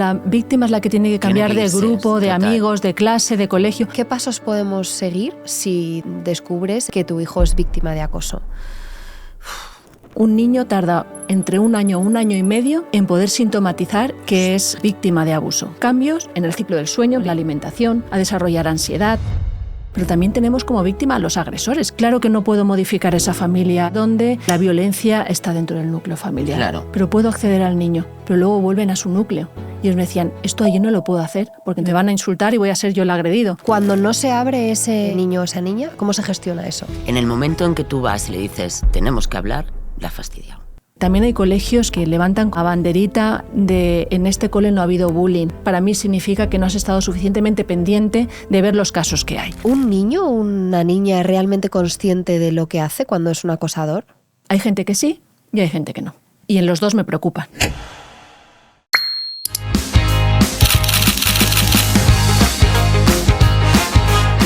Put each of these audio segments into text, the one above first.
la víctima es la que tiene que cambiar de grupo, de amigos, de clase, de colegio. ¿Qué pasos podemos seguir si descubres que tu hijo es víctima de acoso? Un niño tarda entre 1 año, 1 año y medio en poder sintomatizar que es víctima de abuso. Cambios en el ciclo del sueño, la alimentación, a desarrollar ansiedad. Pero también tenemos como víctima a los agresores. Claro que no puedo modificar esa familia donde la violencia está dentro del núcleo familiar. Claro. Pero puedo acceder al niño. Pero luego vuelven a su núcleo. Y ellos me decían, esto yo no lo puedo hacer porque me van a insultar y voy a ser yo el agredido. Cuando no se abre ese niño o esa niña, ¿cómo se gestiona eso? En el momento en que tú vas y le dices, tenemos que hablar, la has fastidiado. También hay colegios que levantan la banderita de en este cole no ha habido bullying. Para mí significa que no has estado suficientemente pendiente de ver los casos que hay. ¿Un niño o una niña es realmente consciente de lo que hace cuando es un acosador? Hay gente que sí y hay gente que no. Y en los dos me preocupan.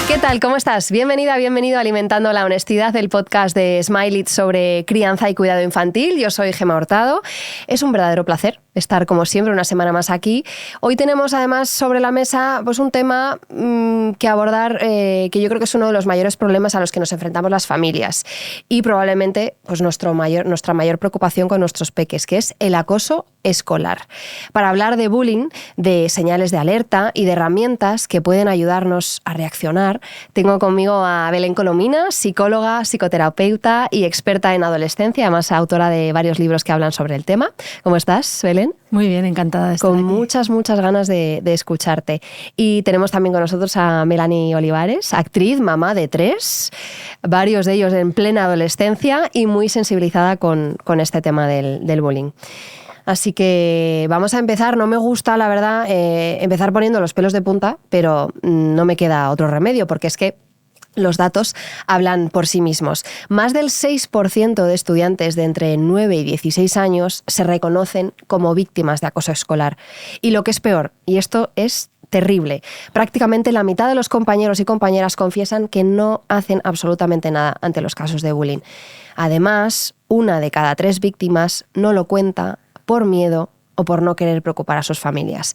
¿Qué tal? ¿Cómo estás? Bienvenida, bienvenido a Alimentando la Honestidad, el podcast de Smile It sobre crianza y cuidado infantil. Yo soy Gemma Hurtado. Es un verdadero placer estar, como siempre, una semana más aquí. Hoy tenemos, además, sobre la mesa pues un tema que abordar que yo creo que es uno de los mayores problemas a los que nos enfrentamos las familias y probablemente pues, nuestra mayor preocupación con nuestros peques, que es el acoso escolar. Para hablar de bullying, de señales de alerta y de herramientas que pueden ayudarnos a reaccionar, tengo conmigo a Belén Colomina, psicóloga, psicoterapeuta y experta en adolescencia, además autora de varios libros que hablan sobre el tema. ¿Cómo estás, Belén? Muy bien, encantada de estar Con aquí. muchas ganas de escucharte. Y tenemos también con nosotros a Melanie Olivares, actriz, mamá de 3, varios de ellos en plena adolescencia y muy sensibilizada con este tema del bullying. Así que vamos a empezar. No me gusta, la verdad, empezar poniendo los pelos de punta, pero no me queda otro remedio, porque es que los datos hablan por sí mismos. Más del 6% de estudiantes de entre 9 y 16 años se reconocen como víctimas de acoso escolar. Y lo que es peor, y esto es terrible, prácticamente la mitad de los compañeros y compañeras confiesan que no hacen absolutamente nada ante los casos de bullying. Además, 1 de cada 3 víctimas no lo cuenta por miedo o por no querer preocupar a sus familias.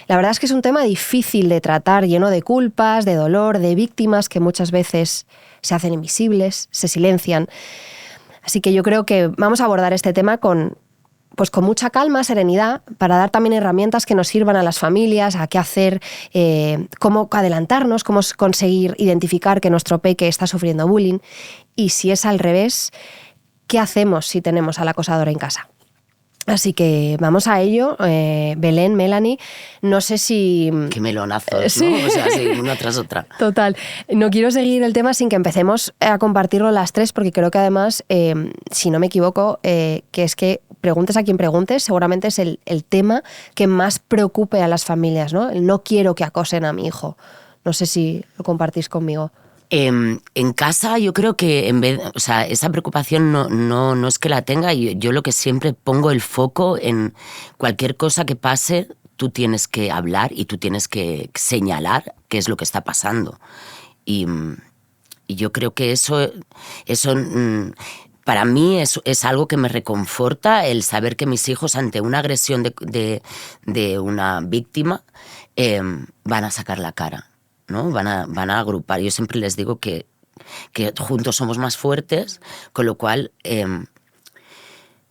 La verdad es que es un tema difícil de tratar, lleno de culpas, de dolor, de víctimas que muchas veces se hacen invisibles, se silencian. Así que yo creo que vamos a abordar este tema con mucha calma, serenidad, para dar también herramientas que nos sirvan a las familias, a qué hacer, cómo adelantarnos, cómo conseguir identificar que nuestro peque está sufriendo bullying y si es al revés, ¿qué hacemos si tenemos al acosador en casa? Así que vamos a ello. Belén, Melanie, no sé si... Qué melonazos, sí. ¿no? O sea, sí, una tras otra. Total. No quiero seguir el tema sin que empecemos a compartirlo las 3, porque creo que además, si no me equivoco, que es que preguntes a quien preguntes, seguramente es el tema que más preocupe a las familias, ¿no? El no quiero que acosen a mi hijo. No sé si lo compartís conmigo. En casa yo creo que en vez, o sea, esa preocupación no es que la tenga. Yo lo que siempre pongo el foco en cualquier cosa que pase, tú tienes que hablar y tú tienes que señalar qué es lo que está pasando. Y yo creo que eso para mí es algo que me reconforta, el saber que mis hijos ante una agresión de una víctima van a sacar la cara, ¿no? Van a agrupar. Yo siempre les digo que juntos somos más fuertes, con lo cual,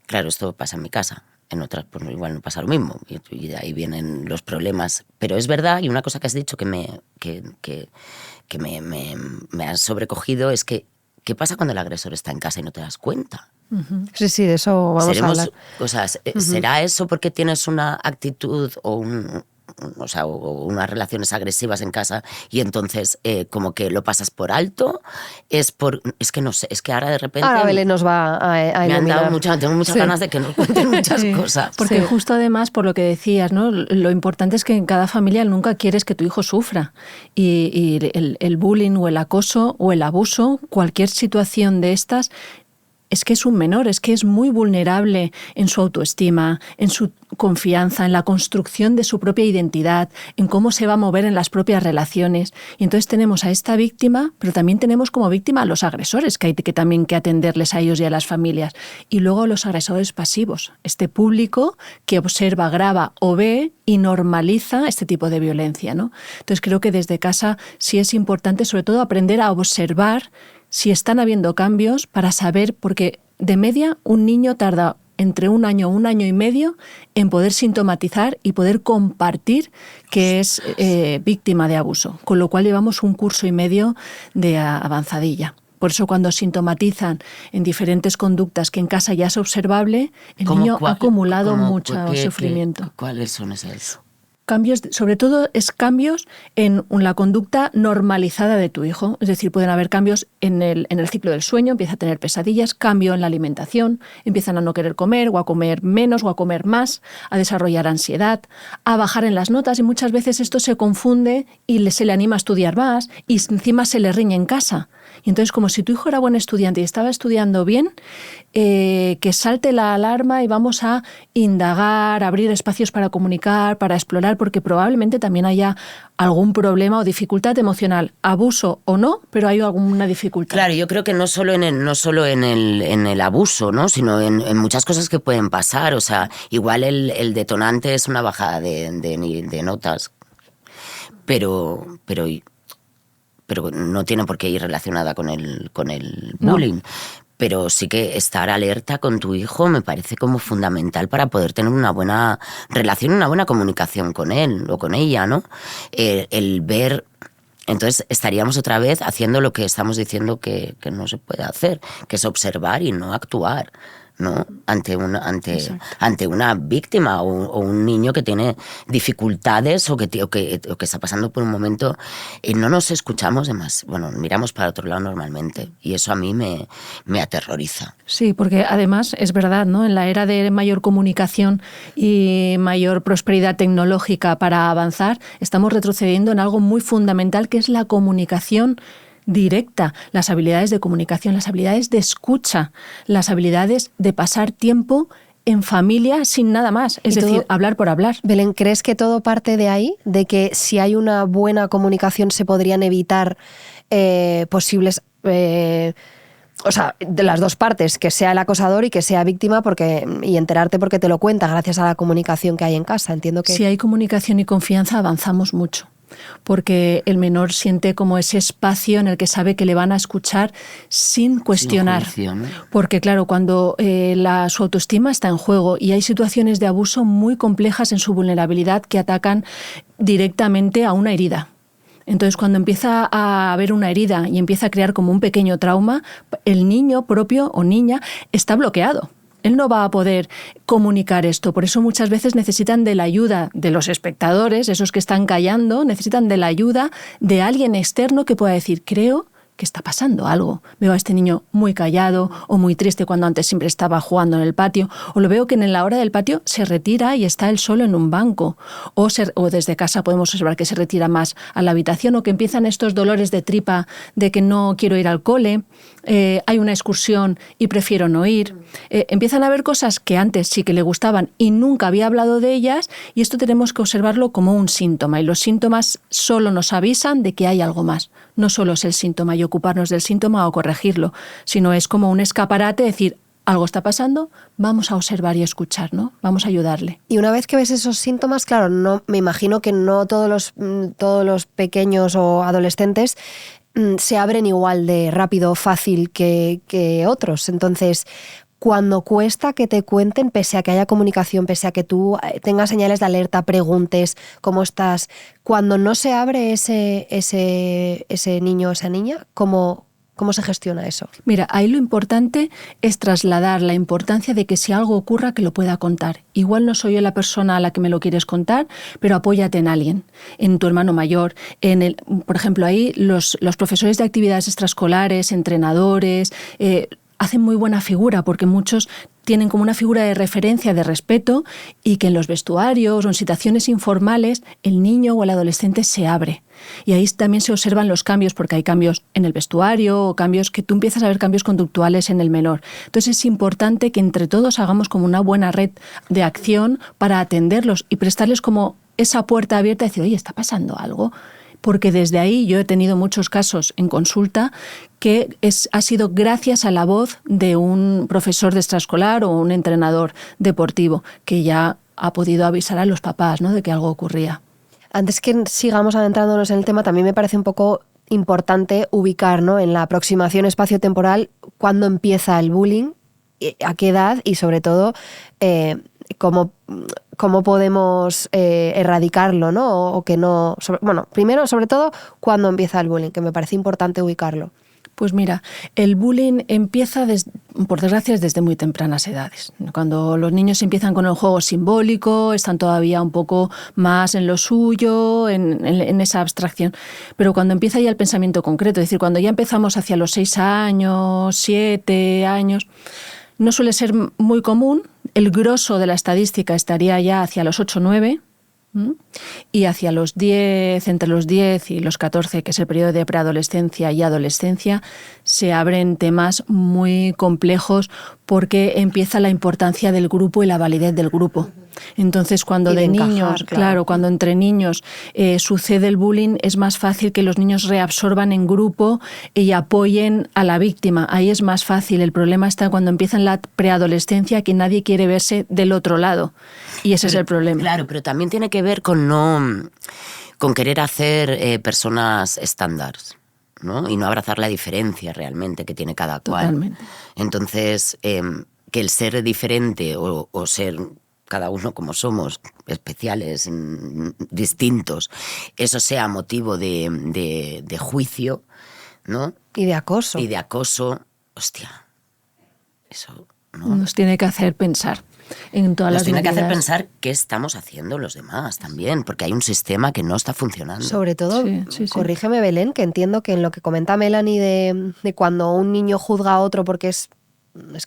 claro, esto pasa en mi casa. En otras, pues igual no pasa lo mismo, y de ahí vienen los problemas. Pero es verdad, y una cosa que has dicho que me ha sobrecogido es que ¿qué pasa cuando el agresor está en casa y no te das cuenta? Uh-huh. Sí, de eso vamos a hablar. O sea, ¿será eso porque tienes una actitud o unas relaciones agresivas en casa y entonces como que lo pasas por alto? Es que no sé, es que ahora de repente... Ahora Belén nos va a iluminar. Tengo muchas ganas de que nos cuenten muchas cosas. Porque justo además, por lo que decías, ¿no? Lo importante es que en cada familia nunca quieres que tu hijo sufra. Y el bullying o el acoso o el abuso, cualquier situación de estas, es que es un menor, es que es muy vulnerable en su autoestima, en su confianza, en la construcción de su propia identidad, en cómo se va a mover en las propias relaciones. Y entonces tenemos a esta víctima, pero también tenemos como víctima a los agresores, que hay que también que atenderles a ellos y a las familias. Y luego a los agresores pasivos, este público que observa, graba o ve y normaliza este tipo de violencia, ¿no? Entonces creo que desde casa sí es importante sobre todo aprender a observar si están habiendo cambios para saber, porque de media un niño tarda entre un año y medio en poder sintomatizar y poder compartir que es víctima de abuso, con lo cual llevamos un curso y medio de avanzadilla. Por eso cuando sintomatizan en diferentes conductas que en casa ya es observable, el niño ha acumulado mucho sufrimiento. ¿Cuáles son esas? Cambios, sobre todo es cambios en la conducta normalizada de tu hijo. Es decir, pueden haber cambios en el ciclo del sueño, empieza a tener pesadillas, cambio en la alimentación, empiezan a no querer comer o a comer menos o a comer más, a desarrollar ansiedad, a bajar en las notas y muchas veces esto se confunde y se le anima a estudiar más y encima se le riñe en casa. Y entonces, como si tu hijo era buen estudiante y estaba estudiando bien, que salte la alarma y vamos a indagar, abrir espacios para comunicar, para explorar, porque probablemente también haya algún problema o dificultad emocional, abuso o no, pero hay alguna dificultad. Claro, yo creo que no solo en el abuso, ¿no? Sino en muchas cosas que pueden pasar. O sea, igual el detonante es una bajada de notas, pero no tiene por qué ir relacionada con el bullying. No. Pero sí que estar alerta con tu hijo me parece como fundamental para poder tener una buena relación, una buena comunicación con él o con ella, ¿no? El ver... Entonces estaríamos otra vez haciendo lo que estamos diciendo que no se puede hacer, que es observar y no actuar, ¿no? Ante una víctima o un niño que tiene dificultades o que está pasando por un momento y no nos escuchamos demás. Bueno, miramos para otro lado normalmente y eso a mí me aterroriza. Sí, porque además es verdad, ¿no? En la era de mayor comunicación y mayor prosperidad tecnológica para avanzar, estamos retrocediendo en algo muy fundamental que es la comunicación directa, las habilidades de comunicación, las habilidades de escucha, las habilidades de pasar tiempo en familia sin nada más, es decir, hablar por hablar. Belén, ¿crees que todo parte de ahí? De que si hay una buena comunicación se podrían evitar posibles... O sea, de las dos partes, que sea el acosador y que sea víctima y enterarte porque te lo cuenta gracias a la comunicación que hay en casa. Entiendo que... Si hay comunicación y confianza avanzamos mucho. Porque el menor siente como ese espacio en el que sabe que le van a escuchar sin cuestionar. Sin juicio, ¿no? Porque claro, cuando su autoestima está en juego y hay situaciones de abuso muy complejas en su vulnerabilidad que atacan directamente a una herida. Entonces, cuando empieza a haber una herida y empieza a crear como un pequeño trauma, el niño propio o niña está bloqueado. Él no va a poder comunicar esto. Por eso muchas veces necesitan de la ayuda de los espectadores, esos que están callando, necesitan de la ayuda de alguien externo que pueda decir, creo que está pasando algo. Veo a este niño muy callado o muy triste cuando antes siempre estaba jugando en el patio, o lo veo que en la hora del patio se retira y está él solo en un banco, o desde casa podemos observar que se retira más a la habitación o que empiezan estos dolores de tripa de que no quiero ir al cole, hay una excursión y prefiero no ir. Empiezan a haber cosas que antes sí que le gustaban y nunca había hablado de ellas y esto tenemos que observarlo como un síntoma y los síntomas solo nos avisan de que hay algo más. No solo es el síntoma y ocuparnos del síntoma o corregirlo, sino es como un escaparate, decir, algo está pasando, vamos a observar y escuchar, ¿no? Vamos a ayudarle. Y una vez que ves esos síntomas, claro, no, me imagino que no todos los pequeños o adolescentes se abren igual de rápido o fácil que otros. Entonces, cuando cuesta que te cuenten, pese a que haya comunicación, pese a que tú tengas señales de alerta, preguntes cómo estás, cuando no se abre ese niño o esa niña, ¿cómo se gestiona eso? Mira, ahí lo importante es trasladar la importancia de que si algo ocurra, que lo pueda contar. Igual no soy yo la persona a la que me lo quieres contar, pero apóyate en alguien, en tu hermano mayor, por ejemplo, ahí los profesores de actividades extraescolares, entrenadores, hacen muy buena figura, porque muchos tienen como una figura de referencia, de respeto, y que en los vestuarios o en situaciones informales el niño o el adolescente se abre. Y ahí también se observan los cambios, porque hay cambios en el vestuario o cambios que tú empiezas a ver cambios conductuales en el menor. Entonces es importante que entre todos hagamos como una buena red de acción para atenderlos y prestarles como esa puerta abierta y decir, oye, ¿está pasando algo? Porque desde ahí yo he tenido muchos casos en consulta que ha sido gracias a la voz de un profesor de extraescolar o un entrenador deportivo que ya ha podido avisar a los papás, ¿no?, de que algo ocurría. Antes que sigamos adentrándonos en el tema, también me parece un poco importante ubicar, ¿no?, en la aproximación espacio-temporal cuándo empieza el bullying, a qué edad y sobre todo cómo podemos erradicarlo, ¿no? O que no... primero, sobre todo, cuándo empieza el bullying, que me parece importante ubicarlo. Pues mira, el bullying empieza, por desgracia, desde muy tempranas edades. Cuando los niños empiezan con el juego simbólico, están todavía un poco más en lo suyo, en esa abstracción. Pero cuando empieza ya el pensamiento concreto, es decir, cuando ya empezamos hacia los 6 años, 7 años, no suele ser muy común. El grosso de la estadística estaría ya hacia los 8 o 9, y hacia los 10, entre los 10 y los 14, que es el periodo de preadolescencia y adolescencia, se abren temas muy complejos porque empieza la importancia del grupo y la validez del grupo. Entonces, cuando de niños, claro, cuando entre niños sucede el bullying, es más fácil que los niños reabsorban en grupo y apoyen a la víctima. Ahí es más fácil. El problema está cuando empieza en la preadolescencia, que nadie quiere verse del otro lado. Y ese es el problema. Claro, pero también tiene que ver con querer hacer personas estándares, ¿no? Y no abrazar la diferencia realmente que tiene cada cual. Totalmente. Entonces, que el ser diferente o ser cada uno como somos, especiales, distintos, eso sea motivo de juicio, ¿no? Y de acoso. Y de acoso, hostia, eso, ¿no? Nos tiene que hacer pensar en todas las medidas. Nos tiene que hacer pensar qué estamos haciendo los demás también, porque hay un sistema que no está funcionando. Sobre todo, sí. Corrígeme, Belén, que entiendo que en lo que comenta Melanie de cuando un niño juzga a otro porque es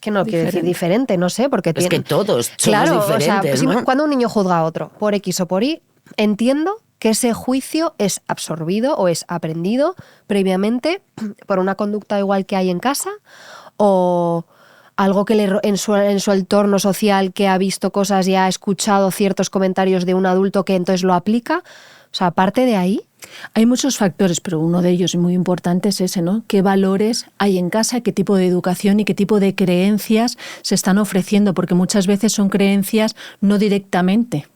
que no quiere decir diferente, no sé, porque es que todos somos diferentes, o sea, ¿no? Cuando un niño juzga a otro por X o por Y, entiendo que ese juicio es absorbido o es aprendido previamente por una conducta igual que hay en casa o algo que en su entorno social, que ha visto cosas y ha escuchado ciertos comentarios de un adulto que entonces lo aplica. O sea, aparte de ahí... Hay muchos factores, pero uno de ellos y muy importante es ese, ¿no? ¿Qué valores hay en casa? ¿Qué tipo de educación y qué tipo de creencias se están ofreciendo? Porque muchas veces son creencias no directamente.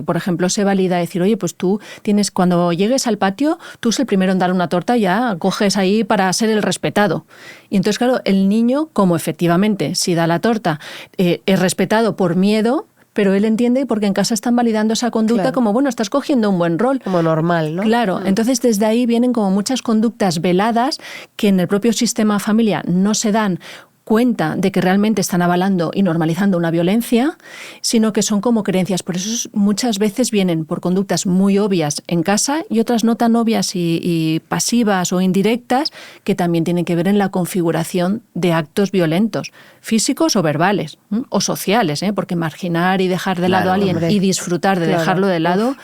Por ejemplo, se valida decir, oye, pues tú tienes, cuando llegues al patio, tú eres el primero en dar una torta, ya coges ahí para ser el respetado. Y entonces, claro, el niño, como efectivamente, si da la torta, es respetado por miedo, pero él entiende porque en casa están validando esa conducta como, bueno, estás cogiendo un buen rol. Como normal, ¿no? Claro, entonces desde ahí vienen como muchas conductas veladas que en el propio sistema familiar no se dan cuenta de que realmente están avalando y normalizando una violencia, sino que son como creencias. Por eso muchas veces vienen por conductas muy obvias en casa y otras no tan obvias y pasivas o indirectas, que también tienen que ver en la configuración de actos violentos, físicos o verbales, o sociales, porque marginar y dejar de lado a alguien y disfrutar de dejarlo de lado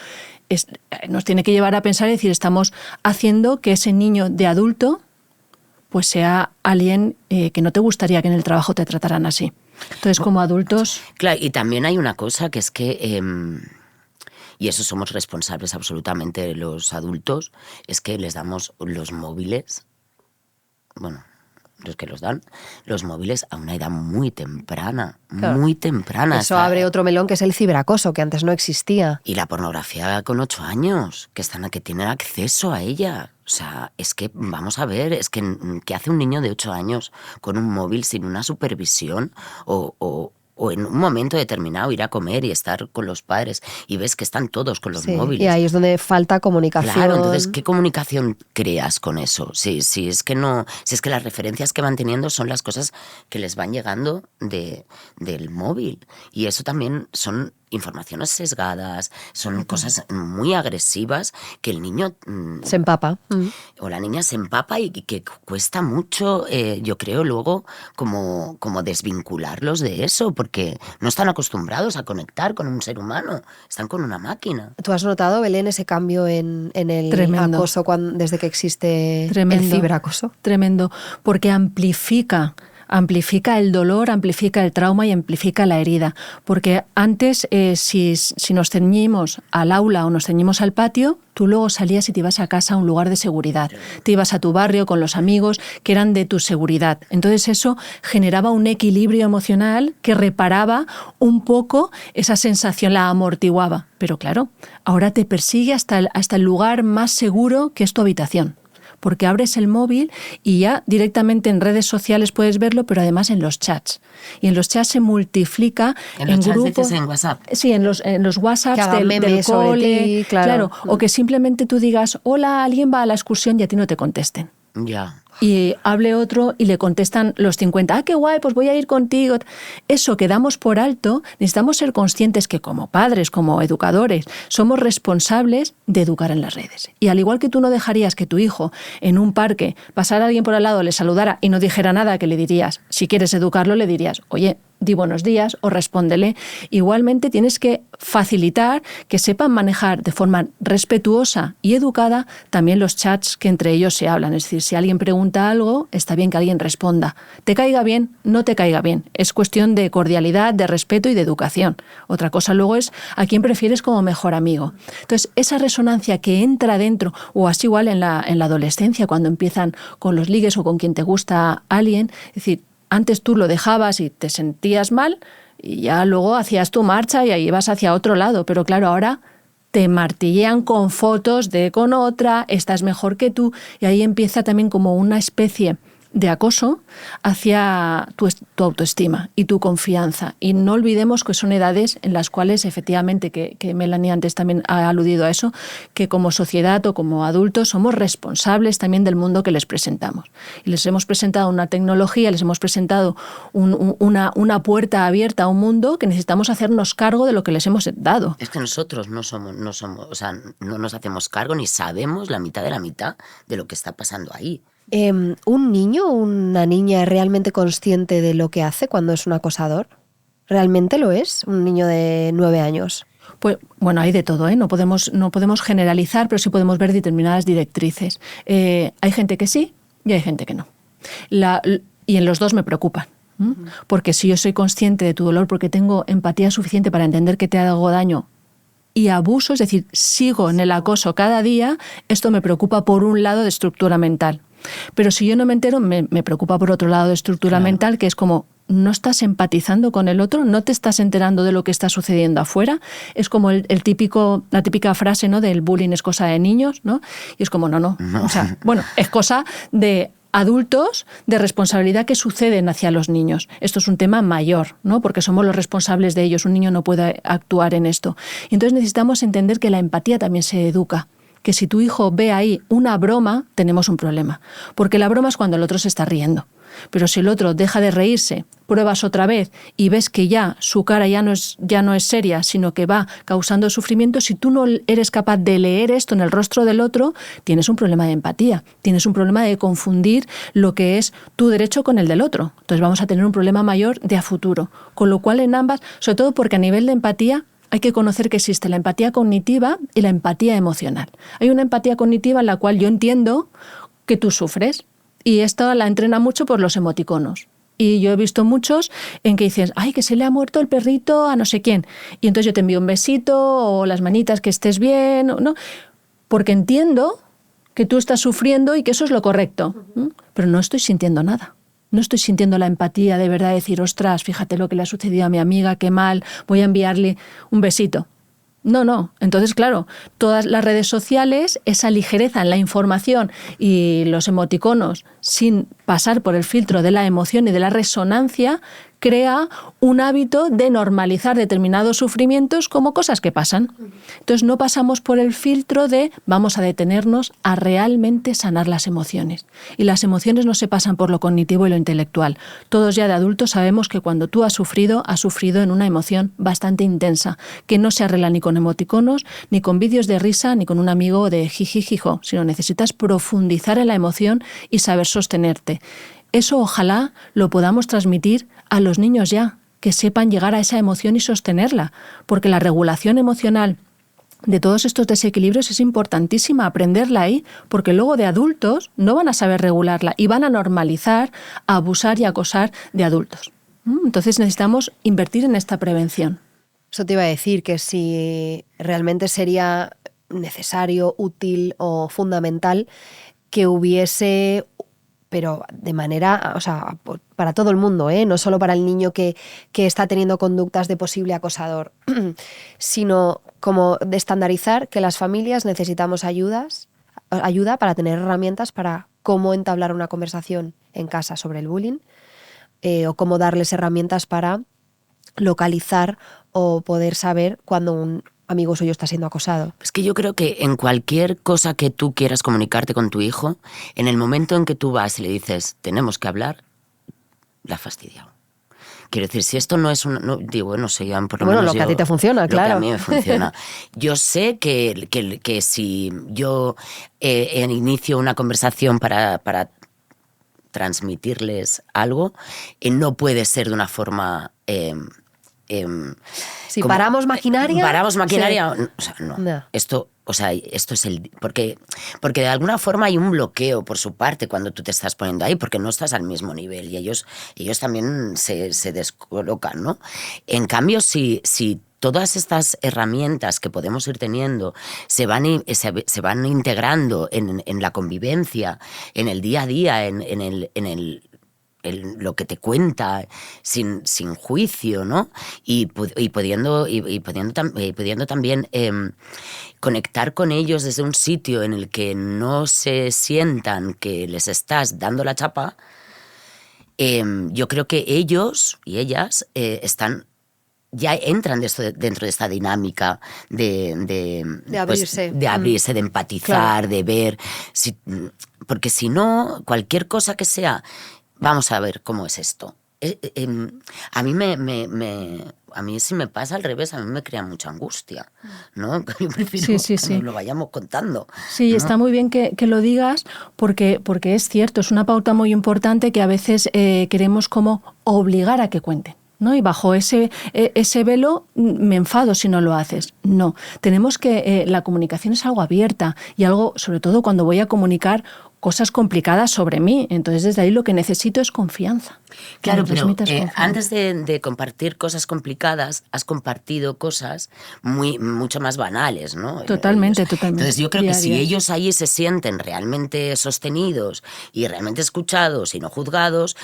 nos tiene que llevar a pensar y decir, estamos haciendo que ese niño de adulto pues sea alguien que no te gustaría que en el trabajo te trataran así. Entonces, como adultos... Claro, y también hay una cosa que es que, y eso somos responsables absolutamente los adultos, es que les damos los móviles, bueno, los que los dan, los móviles a una edad muy temprana, muy temprana. Eso abre otro melón, que es el ciberacoso, que antes no existía. Y la pornografía con 8 años, que tienen acceso a ella. O sea, es que, vamos a ver, es que ¿qué hace un niño de 8 años con un móvil sin una supervisión o en un momento determinado ir a comer y estar con los padres y ves que están todos con los móviles? Y ahí es donde falta comunicación. Claro, entonces, ¿qué comunicación creas con eso? Si es que las referencias que van teniendo son las cosas que les van llegando del móvil. Y eso también son informaciones sesgadas, son cosas muy agresivas que el niño se empapa. O la niña se empapa y que cuesta mucho, yo creo, luego como desvincularlos de eso, porque no están acostumbrados a conectar con un ser humano, están con una máquina. ¿Tú has notado, Belén, ese cambio en el Tremendo. acoso desde que existe Tremendo. el ciberacoso? Tremendo, porque amplifica el dolor, amplifica el trauma y amplifica la herida. Porque antes, si nos ceñimos al aula o nos ceñimos al patio, tú luego salías y te ibas a casa a un lugar de seguridad. Te ibas a tu barrio con los amigos que eran de tu seguridad. Entonces eso generaba un equilibrio emocional que reparaba un poco esa sensación, la amortiguaba. Pero claro, ahora te persigue hasta el lugar más seguro, que es tu habitación. Porque abres el móvil y ya directamente en redes sociales puedes verlo, pero además en los chats. Y en los chats se multiplica en los grupos. Chats, en WhatsApp. Sí, en los WhatsApps del cole. Ti, claro. O que simplemente tú digas, hola, alguien va a la excursión y a ti no te contesten. Ya. Y hable otro y le contestan los 50, qué guay, pues voy a ir contigo. Eso que damos por alto, necesitamos ser conscientes que como padres, como educadores, somos responsables de educar en las redes. Y al igual que tú no dejarías que tu hijo en un parque pasara a alguien por al lado, le saludara y no dijera nada, que le dirías, si quieres educarlo, le dirías, oye, di buenos días o respóndele. Igualmente tienes que facilitar que sepan manejar de forma respetuosa y educada también los chats que entre ellos se hablan. Es decir, si alguien pregunta algo, está bien que alguien responda. Te caiga bien, no te caiga bien. Es cuestión de cordialidad, de respeto y de educación. Otra cosa luego es a quién prefieres como mejor amigo. Entonces, esa resonancia que entra dentro, o así igual en la adolescencia, cuando empiezan con los ligues o con quien te gusta alguien, es decir, antes tú lo dejabas y te sentías mal y ya luego hacías tu marcha y ahí ibas hacia otro lado. Pero claro, ahora te martillean con fotos de con otra, esta es mejor que tú, y ahí empieza también como una especie de acoso hacia tu autoestima y tu confianza. Y no olvidemos que son edades en las cuales efectivamente, que Melanie antes también ha aludido a eso, que como sociedad o como adultos somos responsables también del mundo que les presentamos. Y les hemos presentado una tecnología, les hemos presentado una puerta abierta a un mundo que necesitamos hacernos cargo de lo que les hemos dado. Es que nosotros no somos, o sea, no nos hacemos cargo ni sabemos la mitad de lo que está pasando ahí. ¿Un niño o una niña es realmente consciente de lo que hace cuando es un acosador? ¿Realmente lo es? Un niño de 9 años. Pues bueno, hay de todo, ¿eh? No podemos generalizar, pero sí podemos ver determinadas directrices. Hay gente que sí y hay gente que no. Y en los dos me preocupan. Porque si yo soy consciente de tu dolor, porque tengo empatía suficiente para entender que te hago daño y abuso, es decir, sigo en el acoso cada día, esto me preocupa por un lado de estructura mental. Pero si yo no me entero, me preocupa por otro lado de estructura mental, que es como, no estás empatizando con el otro, no te estás enterando de lo que está sucediendo afuera. Es como la típica frase, ¿no?, del bullying es cosa de niños, ¿no? Y es como, no. O sea, bueno, es cosa de adultos, de responsabilidad que suceden hacia los niños. Esto es un tema mayor, ¿no?, porque somos los responsables de ellos. Un niño no puede actuar en esto. Y entonces necesitamos entender que la empatía también se educa. Que si tu hijo ve ahí una broma, tenemos un problema. Porque la broma es cuando el otro se está riendo. Pero si el otro deja de reírse, pruebas otra vez y ves que ya su cara ya no es seria, sino que va causando sufrimiento, si tú no eres capaz de leer esto en el rostro del otro, tienes un problema de empatía. Tienes un problema de confundir lo que es tu derecho con el del otro. Entonces vamos a tener un problema mayor de a futuro. Con lo cual en ambas, sobre todo porque a nivel de empatía, hay que conocer que existe la empatía cognitiva y la empatía emocional. Hay una empatía cognitiva en la cual yo entiendo que tú sufres y esta la entrena mucho por los emoticonos. Y yo he visto muchos en que dices, ay, que se le ha muerto el perrito a no sé quién. Y entonces yo te envío un besito o las manitas, que estés bien, ¿no? Porque entiendo que tú estás sufriendo y que eso es lo correcto. Pero no estoy sintiendo nada. No estoy sintiendo la empatía de verdad de decir, ostras, fíjate lo que le ha sucedido a mi amiga, qué mal, voy a enviarle un besito. No. Entonces, claro, todas las redes sociales, esa ligereza en la información y los emoticonos sin pasar por el filtro de la emoción y de la resonancia, crea un hábito de normalizar determinados sufrimientos como cosas que pasan. Entonces no pasamos por el filtro de vamos a detenernos a realmente sanar las emociones. Y las emociones no se pasan por lo cognitivo y lo intelectual. Todos ya de adultos sabemos que cuando tú has sufrido en una emoción bastante intensa, que no se arregla ni con emoticonos, ni con vídeos de risa, ni con un amigo de jijijijo, sino necesitas profundizar en la emoción y saber sostenerte. Eso ojalá lo podamos transmitir a los niños ya, que sepan llegar a esa emoción y sostenerla, porque la regulación emocional de todos estos desequilibrios es importantísima aprenderla ahí, porque luego de adultos no van a saber regularla y van a normalizar, a abusar y acosar de adultos. Entonces necesitamos invertir en esta prevención. Eso te iba a decir, que si realmente sería necesario, útil o fundamental que hubiese, pero de manera, o sea, para todo el mundo, no solo para el niño que está teniendo conductas de posible acosador, sino como de estandarizar que las familias necesitamos ayuda para tener herramientas para cómo entablar una conversación en casa sobre el bullying, o cómo darles herramientas para localizar o poder saber cuando un amigo suyo está siendo acosado. Es que yo creo que en cualquier cosa que tú quieras comunicarte con tu hijo, en el momento en que tú vas y le dices, tenemos que hablar, la has fastidiado. Quiero decir, si esto no es un... No, digo, no sé, por lo menos lo que a ti te funciona, claro. Lo que a mí me funciona. Yo sé que si yo inicio una conversación para transmitirles algo, no puede ser de una forma... si paramos maquinaria... Paramos maquinaria... Sí. O sea, no. Esto es el... Porque de alguna forma hay un bloqueo por su parte cuando tú te estás poniendo ahí, porque no estás al mismo nivel y ellos también se descolocan, ¿no? En cambio, si todas estas herramientas que podemos ir teniendo se van integrando en la convivencia, en el día a día, en lo que te cuenta, sin juicio, ¿no? Y pudiendo también conectar con ellos desde un sitio en el que no se sientan que les estás dando la chapa, yo creo que ellos y ellas ya entran dentro de esta dinámica de abrirse. Pues, de abrirse, de empatizar, claro. De ver. Porque si no, cualquier cosa que sea... Vamos a ver cómo es esto. A mí si me pasa al revés, a mí me crea mucha angustia, ¿no? Yo prefiero que nos lo vayamos contando. Sí, ¿no? Está muy bien que lo digas porque es cierto, es una pauta muy importante que a veces queremos como obligar a que cuenten, ¿no? Y bajo ese velo me enfado si no lo haces. No, tenemos que... la comunicación es algo abierta y algo, sobre todo cuando voy a comunicar cosas complicadas sobre mí. Entonces, desde ahí lo que necesito es confianza. Claro, pero antes de compartir cosas complicadas, has compartido cosas mucho más banales, ¿no? Totalmente. Entonces, yo creo que si ellos ahí se sienten realmente sostenidos y realmente escuchados y no juzgados,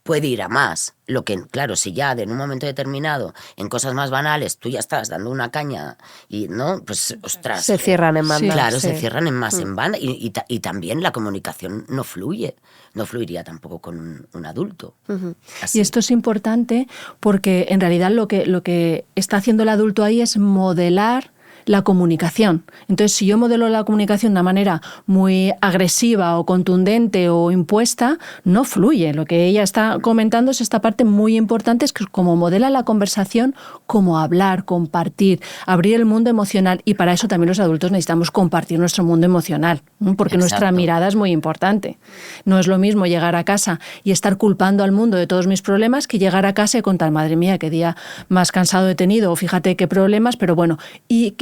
puede ir a más. Lo que, claro, si ya en un momento determinado, en cosas más banales, tú ya estás dando una caña y, ¿no? Pues, ostras. Se cierran en banda. Claro, se cierran en banda y también la comunicación no fluye. No fluiría tampoco con un adulto. Uh-huh. Y esto es importante porque en realidad lo que está haciendo el adulto ahí es modelar la comunicación. Entonces, si yo modelo la comunicación de una manera muy agresiva o contundente o impuesta, no fluye. Lo que ella está comentando es esta parte muy importante, es que como modela la conversación, como hablar, compartir, abrir el mundo emocional. Y para eso también los adultos necesitamos compartir nuestro mundo emocional, ¿no? Porque nuestra mirada es muy importante. No es lo mismo llegar a casa y estar culpando al mundo de todos mis problemas que llegar a casa y contar, madre mía, qué día más cansado he tenido, o fíjate qué problemas, pero bueno, y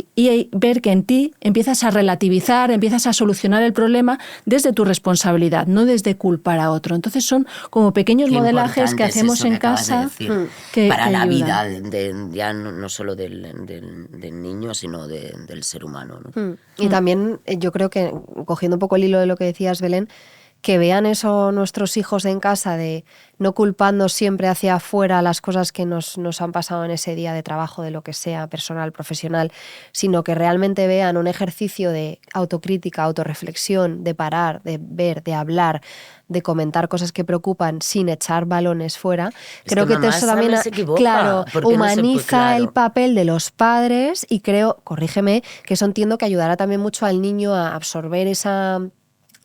ver que en ti empiezas a relativizar, empiezas a solucionar el problema desde tu responsabilidad, no desde culpar a otro. Entonces son como pequeños modelajes que hacemos en casa para la vida, ya no solo del niño, sino del ser humano, ¿no? Y también yo creo que, cogiendo un poco el hilo de lo que decías, Belén, que vean eso nuestros hijos en casa, de no culpando siempre hacia afuera las cosas que nos han pasado en ese día de trabajo, de lo que sea, personal, profesional, sino que realmente vean un ejercicio de autocrítica, autorreflexión, de parar, de ver, de hablar, de comentar cosas que preocupan sin echar balones fuera. Creo que eso también, claro, humaniza el papel de los padres y creo, corrígeme, que eso entiendo que ayudará también mucho al niño a absorber esa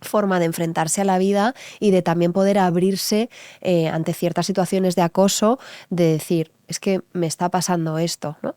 forma de enfrentarse a la vida y de también poder abrirse ante ciertas situaciones de acoso, de decir, es que me está pasando esto, ¿no?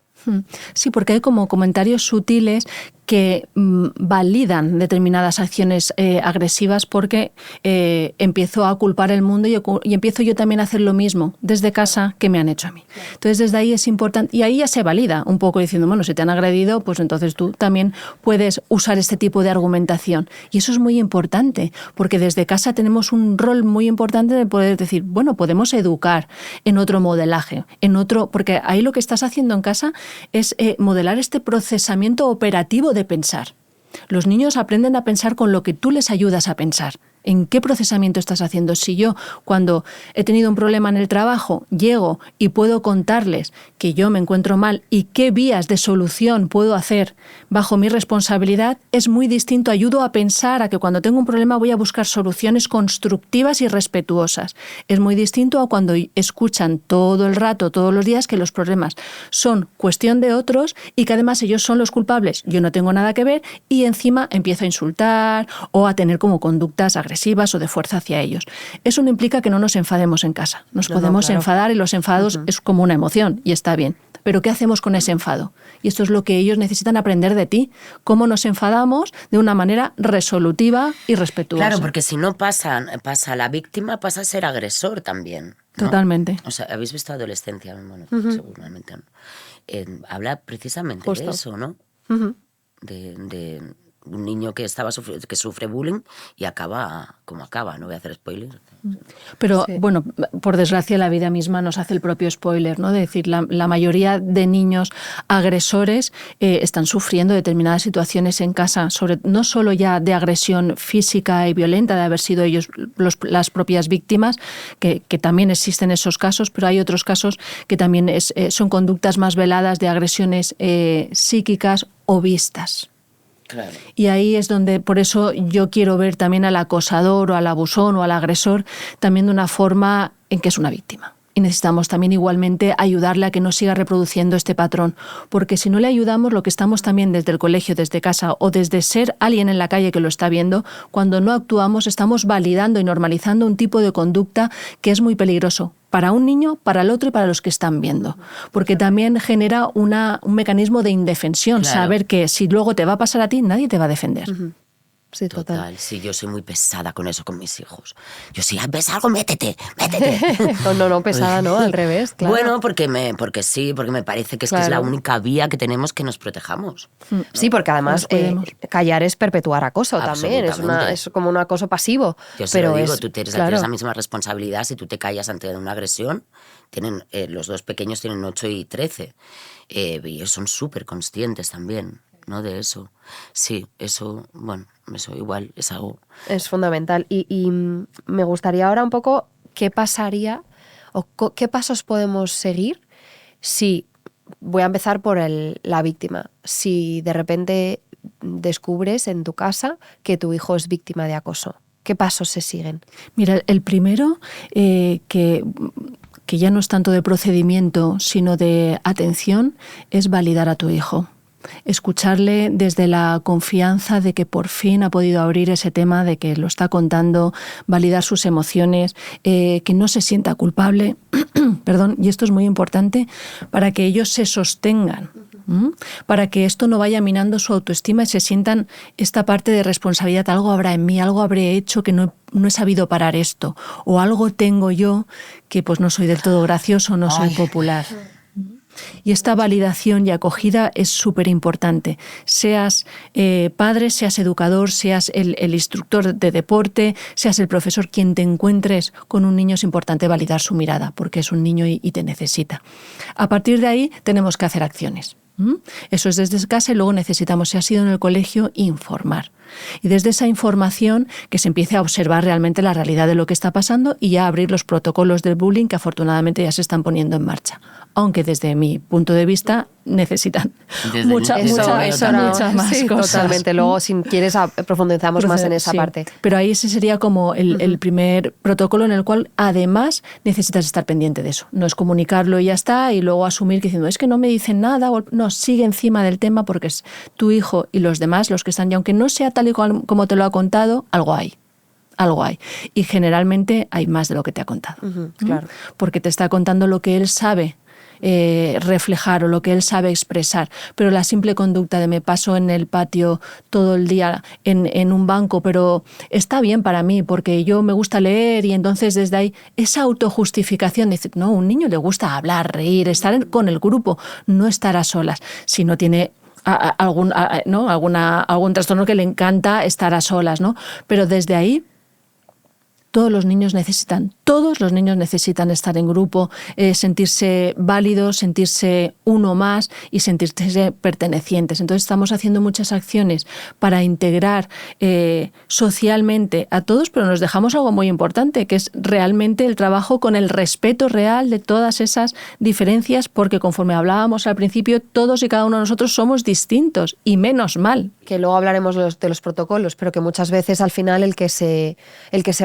Sí, porque hay como comentarios sutiles que validan determinadas acciones agresivas porque empiezo a culpar el mundo y empiezo yo también a hacer lo mismo desde casa que me han hecho a mí. Entonces desde ahí es importante, y ahí ya se valida un poco diciendo, bueno, si te han agredido, pues entonces tú también puedes usar este tipo de argumentación. Y eso es muy importante, porque desde casa tenemos un rol muy importante de poder decir, bueno, podemos educar en otro modelaje, porque ahí lo que estás haciendo en casa es modelar este procesamiento operativo de pensar. Los niños aprenden a pensar con lo que tú les ayudas a pensar. ¿En qué procesamiento estás haciendo? Si yo, cuando he tenido un problema en el trabajo, llego y puedo contarles que yo me encuentro mal y qué vías de solución puedo hacer bajo mi responsabilidad, es muy distinto. Ayudo a pensar a que cuando tengo un problema voy a buscar soluciones constructivas y respetuosas. Es muy distinto a cuando escuchan todo el rato, todos los días, que los problemas son cuestión de otros y que además ellos son los culpables. Yo no tengo nada que ver y encima empiezo a insultar o a tener como conductas agresivas o de fuerza hacia ellos. Eso no implica que no nos enfademos en casa. Nos podemos enfadar y los enfados es como una emoción y está bien. Pero ¿qué hacemos con ese enfado? Y esto es lo que ellos necesitan aprender de ti. Cómo nos enfadamos de una manera resolutiva y respetuosa. Claro, porque si no pasa la víctima, pasa a ser agresor también, ¿no? Totalmente. O sea, ¿habéis visto Adolescencia? Bueno, seguramente no. Habla precisamente de eso, ¿no? De un niño que sufre bullying y acaba como acaba. No voy a hacer spoilers. Pero bueno, por desgracia la vida misma nos hace el propio spoiler, ¿no? De decir, la mayoría de niños agresores están sufriendo determinadas situaciones en casa, no solo ya de agresión física y violenta, de haber sido ellos las propias víctimas, que también existen esos casos, pero hay otros casos que también son conductas más veladas de agresiones psíquicas o vistas. Claro. Y ahí es donde, por eso yo quiero ver también al acosador o al abusón o al agresor también de una forma en que es una víctima. Y necesitamos también igualmente ayudarle a que no siga reproduciendo este patrón, porque si no le ayudamos, lo que estamos también desde el colegio, desde casa o desde ser alguien en la calle que lo está viendo, cuando no actuamos estamos validando y normalizando un tipo de conducta que es muy peligroso para un niño, para el otro y para los que están viendo. Porque también genera un mecanismo de indefensión, claro. Saber que si luego te va a pasar a ti, nadie te va a defender. Sí, total. Sí, yo soy muy pesada con eso, con mis hijos. Yo si ves algo, métete. No, pesada, ¿no? Al revés, claro. Bueno, porque me parece que es la única vía que tenemos que nos protejamos. ¿No? Sí, porque además callar es perpetuar acoso también. Es como un acoso pasivo. Yo se lo digo, tú tienes la misma responsabilidad. Si tú te callas ante una agresión, los dos pequeños tienen 8 y 13. Y ellos son súper conscientes también, ¿no? De eso. Sí, eso igual es algo... Es fundamental. Y me gustaría ahora un poco qué pasaría o qué pasos podemos seguir si... Voy a empezar por la víctima. Si de repente descubres en tu casa que tu hijo es víctima de acoso, ¿qué pasos se siguen? Mira, el primero, que ya no es tanto de procedimiento, sino de atención, es validar a tu hijo. Escucharle desde la confianza de que por fin ha podido abrir ese tema, de que lo está contando, validar sus emociones, que no se sienta culpable, perdón, y esto es muy importante para que ellos se sostengan, para que esto no vaya minando su autoestima y se sientan esta parte de responsabilidad, algo habrá en mí, algo habré hecho que no he sabido parar esto, o algo tengo yo que pues no soy del todo gracioso, no soy popular. Y esta validación y acogida es súper importante. Seas padre, seas educador, seas el instructor de deporte, seas el profesor, quien te encuentres con un niño, es importante validar su mirada, porque es un niño y te necesita. A partir de ahí tenemos que hacer acciones. Eso es desde casa y luego necesitamos, si ha sido en el colegio, informar. Y desde esa información que se empiece a observar realmente la realidad de lo que está pasando y ya abrir los protocolos del bullying que afortunadamente ya se están poniendo en marcha. Aunque desde mi punto de vista necesitan muchas más cosas. Totalmente. Luego, si quieres, profundizamos más en esa parte. Pero ahí ese sería como el primer protocolo en el cual además necesitas estar pendiente de eso. No es comunicarlo y ya está, y luego asumir que diciendo, es que no me dicen nada, no, sigue encima del tema porque es tu hijo y los demás, los que están, y aunque no sea tal y como te lo ha contado, algo hay. Y generalmente hay más de lo que te ha contado. Claro. Porque te está contando lo que él sabe reflejar o lo que él sabe expresar, pero la simple conducta de me paso en el patio todo el día en un banco, pero está bien para mí porque yo me gusta leer, y entonces desde ahí esa autojustificación dice, no, un niño le gusta hablar, reír, estar con el grupo, no estar a solas. Si no tiene algún trastorno que le encanta estar a solas, ¿no? Pero desde ahí todos los niños necesitan estar en grupo, sentirse válidos, sentirse uno más y sentirse pertenecientes. Entonces estamos haciendo muchas acciones para integrar socialmente a todos, pero nos dejamos algo muy importante, que es realmente el trabajo con el respeto real de todas esas diferencias, porque conforme hablábamos al principio, todos y cada uno de nosotros somos distintos, y menos mal. Que luego hablaremos de los protocolos, pero que muchas veces al final el que se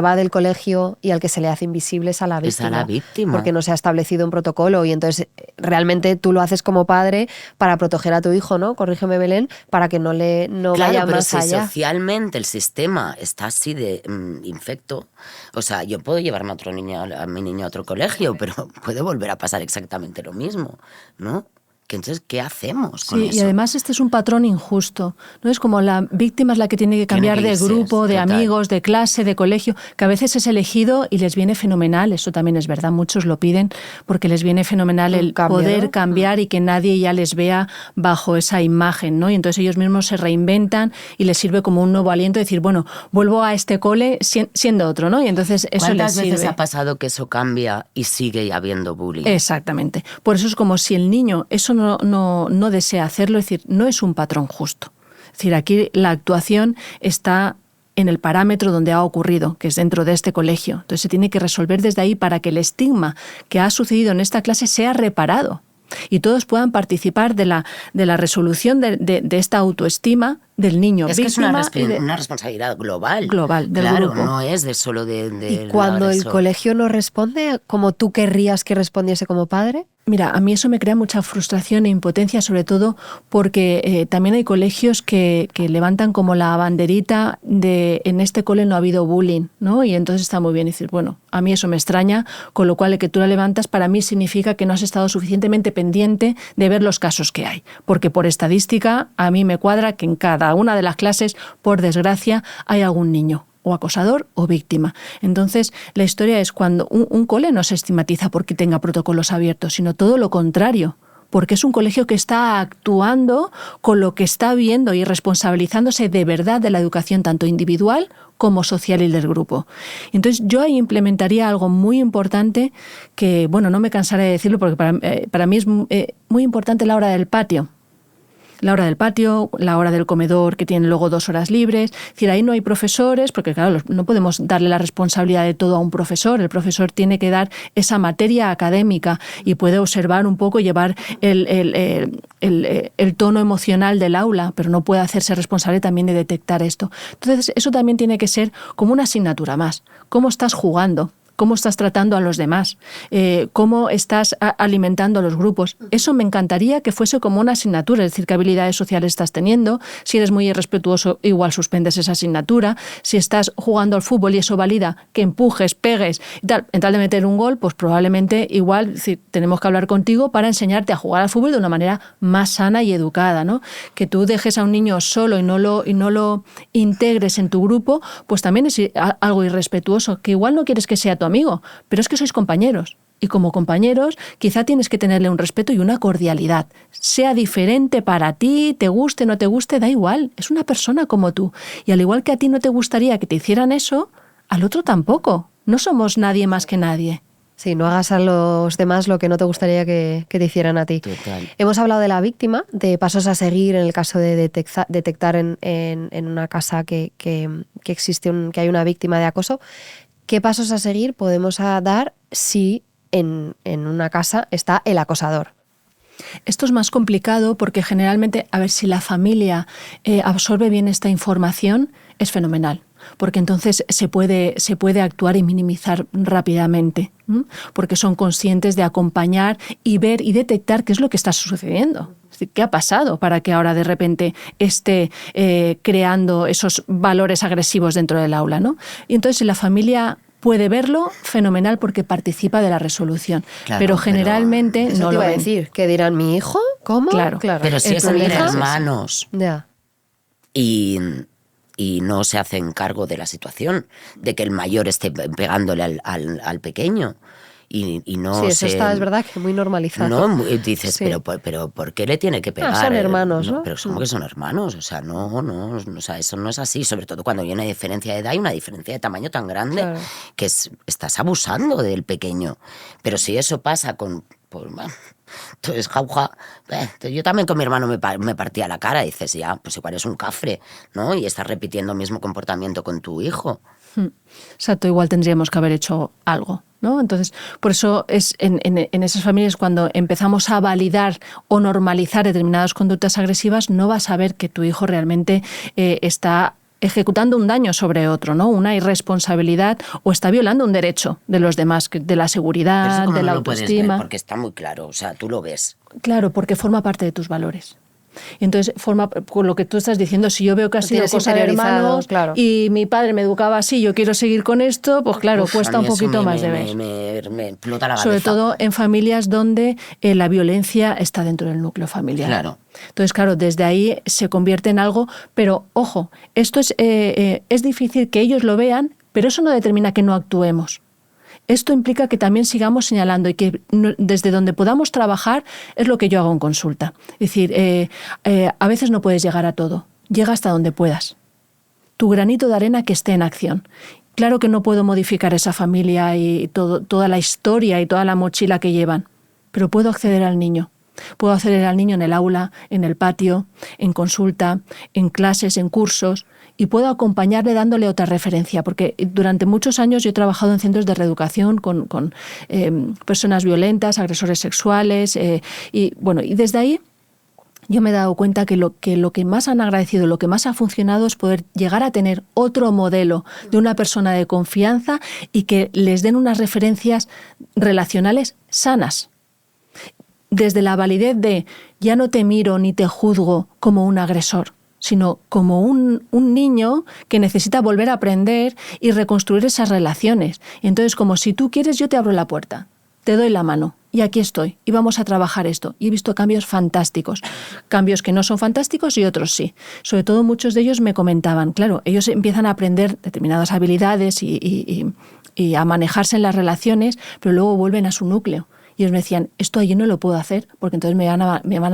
va del colegio y al que se le hace invisible es a la víctima. Es a la víctima. Porque no se ha establecido un protocolo, y entonces realmente tú lo haces como padre para proteger a tu hijo, ¿no? Corrígeme, Belén, para que no vaya más allá. Claro, pero si socialmente el sistema está así de infecto, o sea, yo puedo llevarme a mi niño a otro colegio, pero puede volver a pasar exactamente lo mismo, ¿no? Que entonces, ¿qué hacemos con eso? Y además este es un patrón injusto, ¿no? Es como la víctima es la que tiene que cambiar de grupo, de amigos, de clase, de colegio, que a veces es elegido y les viene fenomenal, eso también es verdad, muchos lo piden porque les viene fenomenal el poder cambiar y que nadie ya les vea bajo esa imagen, ¿no? Y entonces ellos mismos se reinventan y les sirve como un nuevo aliento decir, bueno, vuelvo a este cole siendo otro, ¿no? Y entonces eso les sirve. ¿Cuántas veces ha pasado que eso cambia y sigue habiendo bullying? Exactamente. Por eso es como si el niño eso no desea hacerlo, es decir, no es un patrón justo. Es decir, aquí la actuación está en el parámetro donde ha ocurrido, que es dentro de este colegio. Entonces se tiene que resolver desde ahí para que el estigma que ha sucedido en esta clase sea reparado y todos puedan participar de la resolución de esta autoestima del niño. Es que es una responsabilidad global. Global, del grupo. No es de solo de ¿Y cuando el colegio no responde como tú querrías que respondiese como padre? Mira, a mí eso me crea mucha frustración e impotencia, sobre todo porque también hay colegios que levantan como la banderita de en este cole no ha habido bullying, ¿no? Y entonces está muy bien decir, bueno, a mí eso me extraña, con lo cual el que tú la levantas para mí significa que no has estado suficientemente pendiente de ver los casos que hay. Porque por estadística a mí me cuadra que en cada una de las clases, por desgracia, hay algún niño o acosador o víctima. Entonces, la historia es cuando un cole no se estigmatiza porque tenga protocolos abiertos, sino todo lo contrario, porque es un colegio que está actuando con lo que está viendo y responsabilizándose de verdad de la educación tanto individual como social y del grupo. Entonces, yo ahí implementaría algo muy importante que, bueno, no me cansaré de decirlo porque para mí es muy importante la hora del patio. La hora del patio, la hora del comedor, que tienen luego 2 horas libres. Es decir, ahí no hay profesores, porque claro, no podemos darle la responsabilidad de todo a un profesor. El profesor tiene que dar esa materia académica y puede observar un poco, llevar el tono emocional del aula, pero no puede hacerse responsable también de detectar esto. Entonces, eso también tiene que ser como una asignatura más. ¿Cómo estás jugando? ¿Cómo estás tratando a los demás? ¿Cómo estás alimentando a los grupos? Eso me encantaría que fuese como una asignatura, es decir, qué habilidades sociales estás teniendo. Si eres muy irrespetuoso, igual suspendes esa asignatura. Si estás jugando al fútbol y eso valida que empujes, pegues y tal, en tal de meter un gol, pues probablemente igual tenemos que hablar contigo para enseñarte a jugar al fútbol de una manera más sana y educada, ¿no? Que tú dejes a un niño solo y no lo integres en tu grupo, pues también es algo irrespetuoso, que igual no quieres que sea tu amigo, pero es que sois compañeros. Y como compañeros, quizá tienes que tenerle un respeto y una cordialidad. Sea diferente para ti, te guste, no te guste, da igual. Es una persona como tú. Y al igual que a ti no te gustaría que te hicieran eso, al otro tampoco. No somos nadie más que nadie. Sí, no hagas a los demás lo que no te gustaría que te hicieran a ti. Total. Hemos hablado de la víctima, de pasos a seguir en el caso de detectar en una casa que existe que hay una víctima de acoso. ¿Qué pasos a seguir podemos dar si en una casa está el acosador? Esto es más complicado porque generalmente, a ver, si la familia absorbe bien esta información, es fenomenal. Porque entonces se puede actuar y minimizar rápidamente, ¿m? Porque son conscientes de acompañar y ver y detectar qué es lo que está sucediendo. Es decir, ¿qué ha pasado para que ahora de repente esté creando esos valores agresivos dentro del aula, ¿no? Y entonces si la familia puede verlo, fenomenal, porque participa de la resolución. Claro, pero generalmente eso no te lo iba a ven. decir. ¿Qué dirán mi hijo? ¿Cómo? Claro. Pero si El es entre problema es ese. hermanos Ya. y no se hacen cargo de la situación, de que el mayor esté pegándole al pequeño. Y no Sí, eso es verdad que muy normalizado. No, dices, Sí. pero ¿por qué le tiene que pegar? son hermanos, ¿no? Pero ¿cómo que son hermanos? O sea, no, o sea, eso no es así. Sobre todo cuando hay una diferencia de edad y una diferencia de tamaño tan grande, Claro. que estás abusando del pequeño. Pero si eso pasa con... Entonces, jauja, yo también con mi hermano me partía la cara. Y dices, ya, pues igual es un cafre, ¿no? Y estás repitiendo el mismo comportamiento con tu hijo. Exacto, igual tendríamos que haber hecho algo, ¿no? Entonces, por eso es en esas familias cuando empezamos a validar o normalizar determinadas conductas agresivas, no vas a ver que tu hijo realmente está ejecutando un daño sobre otro, ¿no? Una irresponsabilidad o está violando un derecho de los demás, de la Pero seguridad, eso como de la no lo puedes ver, autoestima. porque está muy claro, o sea, tú lo ves. Claro, porque forma parte de tus valores. Entonces, con lo que tú estás diciendo, si yo veo que ha Lo sido tienes cosa de interiorizado, hermanos, claro. y mi padre me educaba así, yo quiero seguir con esto, pues claro, Uf, cuesta a un mí eso poquito más de ver. me explota la cabeza. Sobre todo en familias donde la violencia está dentro del núcleo familiar. Claro. Entonces, claro, desde ahí se convierte en algo, pero ojo, esto es difícil que ellos lo vean, pero eso no determina que no actuemos. Esto implica que también sigamos señalando y que desde donde podamos trabajar es lo que yo hago en consulta. Es decir, a veces no puedes llegar a todo, llega hasta donde puedas. Tu granito de arena que esté en acción. Claro que no puedo modificar esa familia y toda la historia y toda la mochila que llevan, pero puedo acceder al niño. Puedo acceder al niño en el aula, en el patio, en consulta, en clases, en cursos, y puedo acompañarle dándole otra referencia, porque durante muchos años yo he trabajado en centros de reeducación con personas violentas, agresores sexuales, y desde ahí yo me he dado cuenta que lo que más han agradecido, lo que más ha funcionado es poder llegar a tener otro modelo de una persona de confianza y que les den unas referencias relacionales sanas. Desde la validez de ya no te miro ni te juzgo como un agresor, sino como un niño que necesita volver a aprender y reconstruir esas relaciones. Entonces, como si tú quieres, yo te abro la puerta, te doy la mano y aquí estoy y vamos a trabajar esto. Y he visto cambios fantásticos, cambios que no son fantásticos y otros sí. Sobre todo muchos de ellos me comentaban, claro, ellos empiezan a aprender determinadas habilidades y a manejarse en las relaciones, pero luego vuelven a su núcleo. Y ellos me decían, esto allí no lo puedo hacer porque entonces me van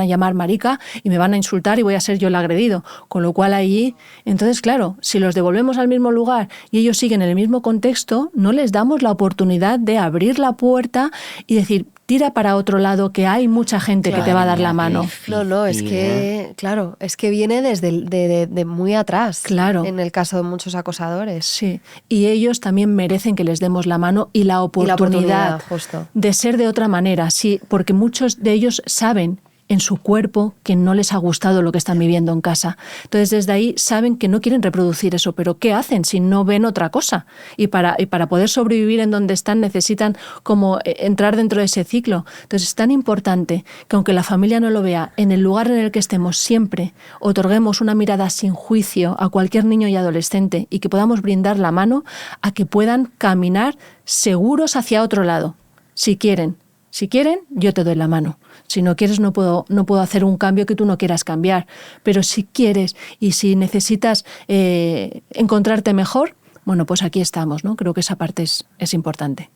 a llamar marica y me van a insultar y voy a ser yo el agredido. Con lo cual allí, entonces claro, si los devolvemos al mismo lugar y ellos siguen en el mismo contexto, no les damos la oportunidad de abrir la puerta y decir, tira para otro lado que hay mucha gente que te va a dar la mano. No, es que, claro, es que viene desde de muy atrás. Claro. En el caso de muchos acosadores. Sí, y ellos también merecen que les demos la mano y la oportunidad justo. de ser de otra manera, sí, porque muchos de ellos saben en su cuerpo que no les ha gustado lo que están viviendo en casa. Entonces, desde ahí saben que no quieren reproducir eso, pero ¿qué hacen si no ven otra cosa? Y para poder sobrevivir en donde están necesitan como entrar dentro de ese ciclo. Entonces, es tan importante que aunque la familia no lo vea, en el lugar en el que estemos siempre otorguemos una mirada sin juicio a cualquier niño y adolescente y que podamos brindar la mano a que puedan caminar seguros hacia otro lado, si quieren. Si quieren, yo te doy la mano. Si no quieres, no puedo hacer un cambio que tú no quieras cambiar. Pero si quieres y si necesitas encontrarte mejor, bueno, pues aquí estamos, ¿no? Creo que esa parte es importante.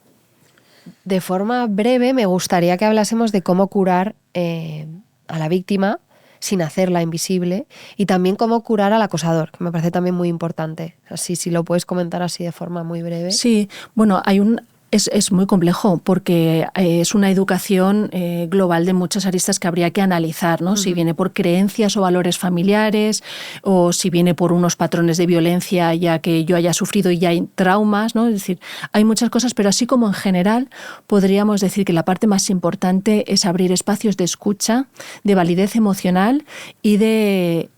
De forma breve, me gustaría que hablásemos de cómo curar a la víctima sin hacerla invisible y también cómo curar al acosador, que me parece también muy importante. Así, si lo puedes comentar así de forma muy breve. Sí, bueno, hay Es muy complejo porque es una educación global de muchas aristas que habría que analizar, ¿no? Si viene por creencias o valores familiares, o si viene por unos patrones de violencia ya que yo haya sufrido y ya hay traumas, ¿no? Es decir, hay muchas cosas, pero así como en general podríamos decir que la parte más importante es abrir espacios de escucha, de validez emocional y de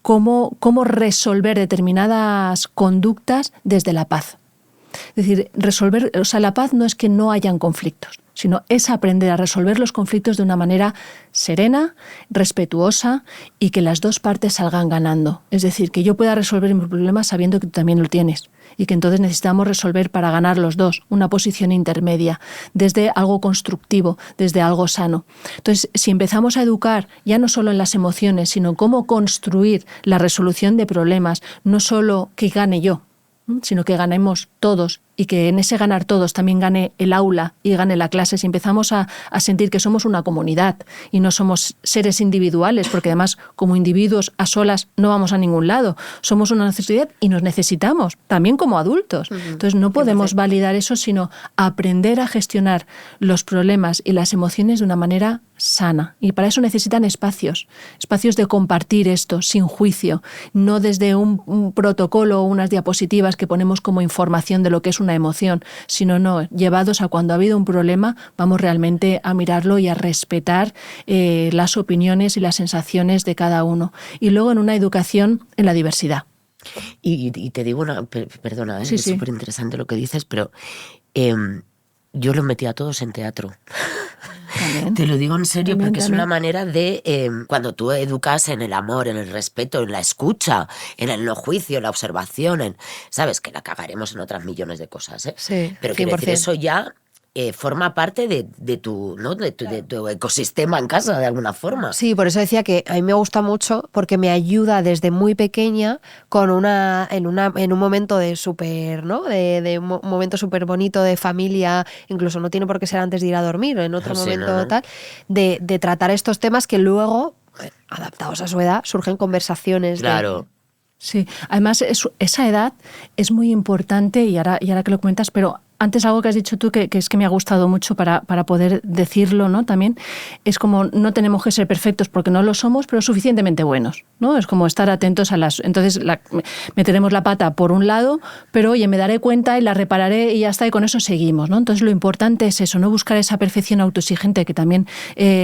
cómo resolver determinadas conductas desde la paz. Es decir, la paz no es que no hayan conflictos, sino es aprender a resolver los conflictos de una manera serena, respetuosa y que las dos partes salgan ganando. Es decir, que yo pueda resolver mi problema sabiendo que tú también lo tienes y que entonces necesitamos resolver para ganar los dos, una posición intermedia, desde algo constructivo, desde algo sano. Entonces, si empezamos a educar ya no solo en las emociones, sino cómo construir la resolución de problemas, no solo que gane yo, sino que ganemos todos y que en ese ganar todos también gane el aula y gane la clase, si empezamos a sentir que somos una comunidad y no somos seres individuales, porque además como individuos a solas no vamos a ningún lado, somos una sociedad y nos necesitamos, también como adultos. Entonces no podemos validar eso, sino aprender a gestionar los problemas y las emociones de una manera sana. Y para eso necesitan espacios de compartir esto sin juicio, no desde un protocolo o unas diapositivas que ponemos como información de lo que es una emoción, sino llevados a cuando ha habido un problema, vamos realmente a mirarlo y a respetar las opiniones y las sensaciones de cada uno. Y luego en una educación en la diversidad. Y te digo perdona, sí, es súper interesante lo que dices, pero yo los metí a todos en teatro. También. Te lo digo en serio, También. Es una manera de, cuando tú educas en el amor, en el respeto, en la escucha, en el no juicio, en la observación, sabes que la cagaremos en otras millones de cosas, ¿eh? Sí, pero quiero 100%. decir, eso ya forma parte de tu ecosistema en casa, de alguna forma. Sí, por eso decía que a mí me gusta mucho porque me ayuda desde muy pequeña en un momento de súper, ¿no? De un momento súper bonito de familia, incluso no tiene por qué ser antes de ir a dormir o en otro momento tal, de tratar estos temas que luego, adaptados a su edad, surgen conversaciones. Claro. Sí, además esa edad es muy importante y ahora que lo comentas, pero antes algo que has dicho tú que es que me ha gustado mucho para poder decirlo, ¿no? También es como no tenemos que ser perfectos porque no lo somos, pero suficientemente buenos, ¿no? Es como estar atentos a entonces meteremos la pata por un lado, pero oye, me daré cuenta y la repararé y ya está, y con eso seguimos, ¿no? Entonces lo importante es eso, no buscar esa perfección autoexigente que también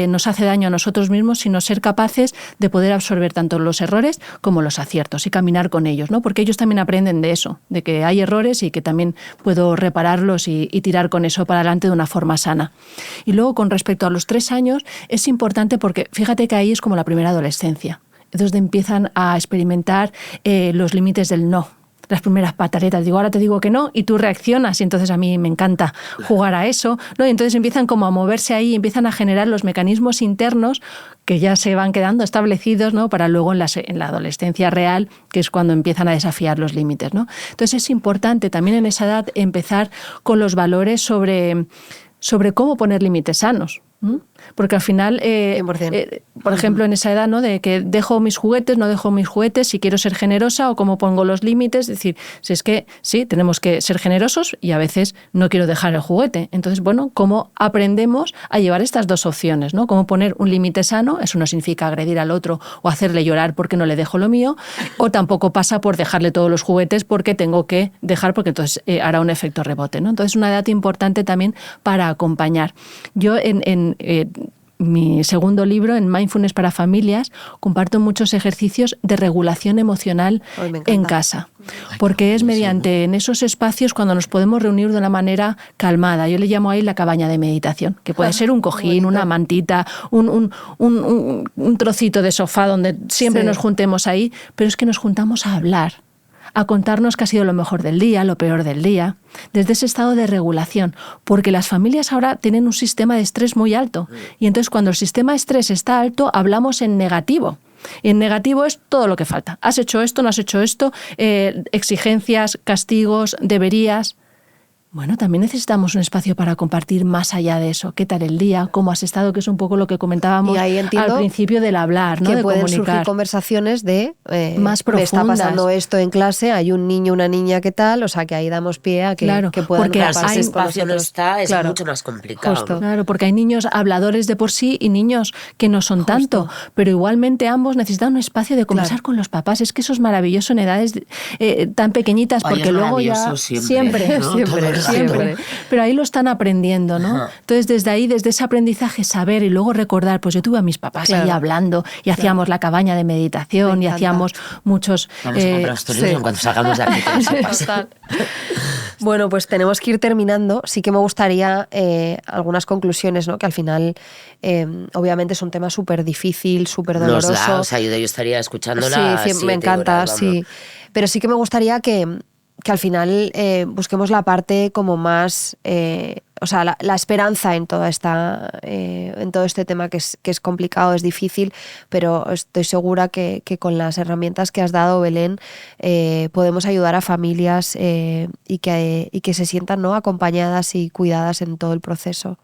nos hace daño a nosotros mismos, sino ser capaces de poder absorber tanto los errores como los aciertos y caminar con ellos, ¿no? Porque ellos también aprenden de eso, de que hay errores y que también puedo repararlos y tirar con eso para adelante de una forma sana. Y luego, con respecto a los 3 años, es importante porque fíjate que ahí es como la primera adolescencia. Es donde empiezan a experimentar los límites del no. Las primeras pataletas, digo, ahora te digo que no y tú reaccionas y entonces a mí me encanta jugar a eso, ¿no? Y entonces empiezan como a moverse ahí, empiezan a generar los mecanismos internos que ya se van quedando establecidos, ¿no? Para luego en la adolescencia real, que es cuando empiezan a desafiar los límites, ¿no? Entonces es importante también en esa edad empezar con los valores sobre cómo poner límites sanos. Porque al final, por ejemplo, en esa edad, ¿no? De que dejo mis juguetes, no dejo mis juguetes, si quiero ser generosa o cómo pongo los límites, es decir, si es que sí, tenemos que ser generosos y a veces no quiero dejar el juguete. Entonces, bueno, ¿cómo aprendemos a llevar estas dos opciones, ¿no? Cómo poner un límite sano, eso no significa agredir al otro o hacerle llorar porque no le dejo lo mío, o tampoco pasa por dejarle todos los juguetes porque tengo que dejar, porque entonces hará un efecto rebote, ¿no? Entonces, una edad importante también para acompañar. Yo en mi segundo libro, en Mindfulness para Familias, comparto muchos ejercicios de regulación emocional en casa. Porque es mediante en esos espacios cuando nos podemos reunir de una manera calmada. Yo le llamo ahí la cabaña de meditación, que puede ser un cojín, una mantita, un trocito de sofá donde siempre nos juntemos ahí, pero es que nos juntamos a hablar, a contarnos qué ha sido lo mejor del día, lo peor del día, desde ese estado de regulación, porque las familias ahora tienen un sistema de estrés muy alto y entonces cuando el sistema de estrés está alto hablamos en negativo. Y en negativo es todo lo que falta. Has hecho esto, no has hecho esto, exigencias, castigos, deberías. Bueno, también necesitamos un espacio para compartir más allá de eso. ¿Qué tal el día? ¿Cómo has estado? Que es un poco lo que comentábamos al principio del hablar, ¿no? Que de pueden comunicar. surgir conversaciones de más profundas. Me está pasando esto en clase, hay un niño, una niña, ¿qué tal? O sea, que ahí damos pie a que, que puedan porque compartir ese espacio no está, es mucho más complicado. Justo. Claro, porque hay niños habladores de por sí y niños que no son tanto, pero igualmente ambos necesitan un espacio de conversar con los papás. Es que eso es maravilloso en edades tan pequeñitas, porque luego ya siempre, ¿no? siempre. Pero ahí lo están aprendiendo, ¿no? Ajá. Entonces, desde ahí, desde ese aprendizaje, saber y luego recordar, pues yo tuve a mis papás ahí hablando y hacíamos la cabaña de meditación y hacíamos muchos... Vamos a comprar estos libros en cuanto salgamos de aquí. Bueno, pues tenemos que ir terminando. Sí que me gustaría algunas conclusiones, ¿no? Que al final, obviamente, es un tema súper difícil, súper doloroso. O sea, yo estaría escuchándola. Sí, me encanta, horas, sí. Pero sí que me gustaría que al final busquemos la parte como más, o sea, la esperanza en toda en todo este tema que es complicado, es difícil, pero estoy segura que con las herramientas que has dado, Belén, podemos ayudar a familias y que se sientan, ¿no?, acompañadas y cuidadas en todo el proceso.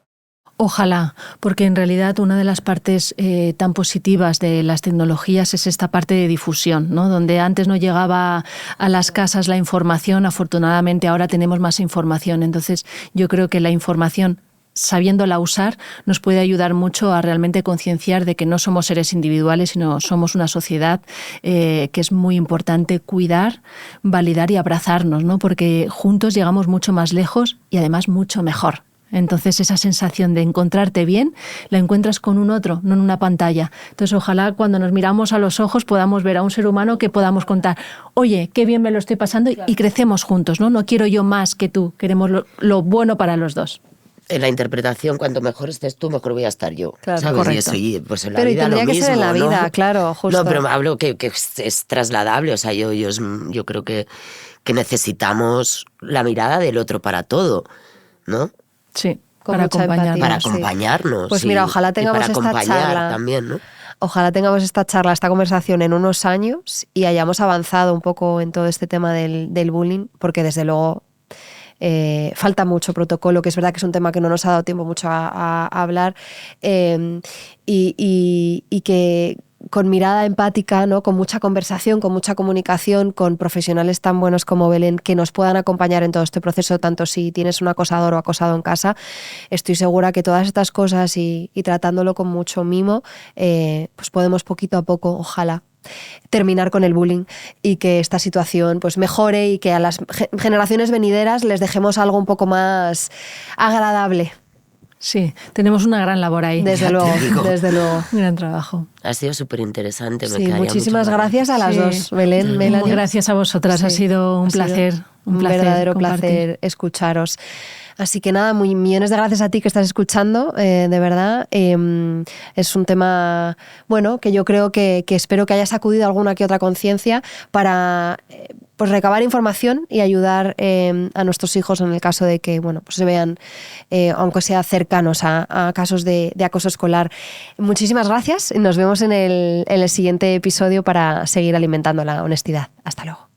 Ojalá, porque en realidad una de las partes tan positivas de las tecnologías es esta parte de difusión, ¿no? Donde antes no llegaba a las casas la información, afortunadamente ahora tenemos más información. Entonces yo creo que la información, sabiéndola usar, nos puede ayudar mucho a realmente concienciar de que no somos seres individuales, sino somos una sociedad que es muy importante cuidar, validar y abrazarnos, ¿no? Porque juntos llegamos mucho más lejos y además mucho mejor. Entonces esa sensación de encontrarte bien la encuentras con un otro, no en una pantalla. Entonces ojalá cuando nos miramos a los ojos podamos ver a un ser humano que podamos contar, oye, qué bien me lo estoy pasando y crecemos juntos, ¿no? No quiero yo más que tú, queremos lo bueno para los dos. En la interpretación, cuanto mejor estés tú, mejor voy a estar yo. Claro, ¿sabes? correcto. Y eso, pues en la pero vida tendría lo que mismo, ser en la vida, ¿no? claro, justo. No, pero hablo que es trasladable. O sea, yo creo que necesitamos la mirada del otro para todo, ¿no? Sí. Con para acompañarnos. Pues mira, ojalá tengamos esta charla también, ¿no? Ojalá tengamos esta charla, esta conversación en unos años y hayamos avanzado un poco en todo este tema del bullying, porque desde luego falta mucho protocolo, que es verdad que es un tema que no nos ha dado tiempo mucho a hablar, y que con mirada empática, ¿no?, con mucha conversación, con mucha comunicación, con profesionales tan buenos como Belén, que nos puedan acompañar en todo este proceso, tanto si tienes un acosador o acosado en casa. Estoy segura que todas estas cosas y tratándolo con mucho mimo, pues podemos poquito a poco, ojalá, terminar con el bullying y que esta situación pues mejore y que a las generaciones venideras les dejemos algo un poco más agradable. Sí, tenemos una gran labor ahí. Desde luego. Un gran trabajo. Ha sido súper interesante. Sí, muchísimas gracias a las dos, Belén, Melanie. Gracias a vosotras, sí, ha sido un placer. Un verdadero placer escucharos. Así que nada, millones de gracias a ti que estás escuchando, de verdad. Es un tema, bueno, que yo creo que espero que haya sacudido alguna que otra conciencia para pues recabar información y ayudar a nuestros hijos en el caso de que, bueno, pues se vean, aunque sea cercanos a casos de acoso escolar. Muchísimas gracias y nos vemos en el siguiente episodio para seguir alimentando la honestidad. Hasta luego.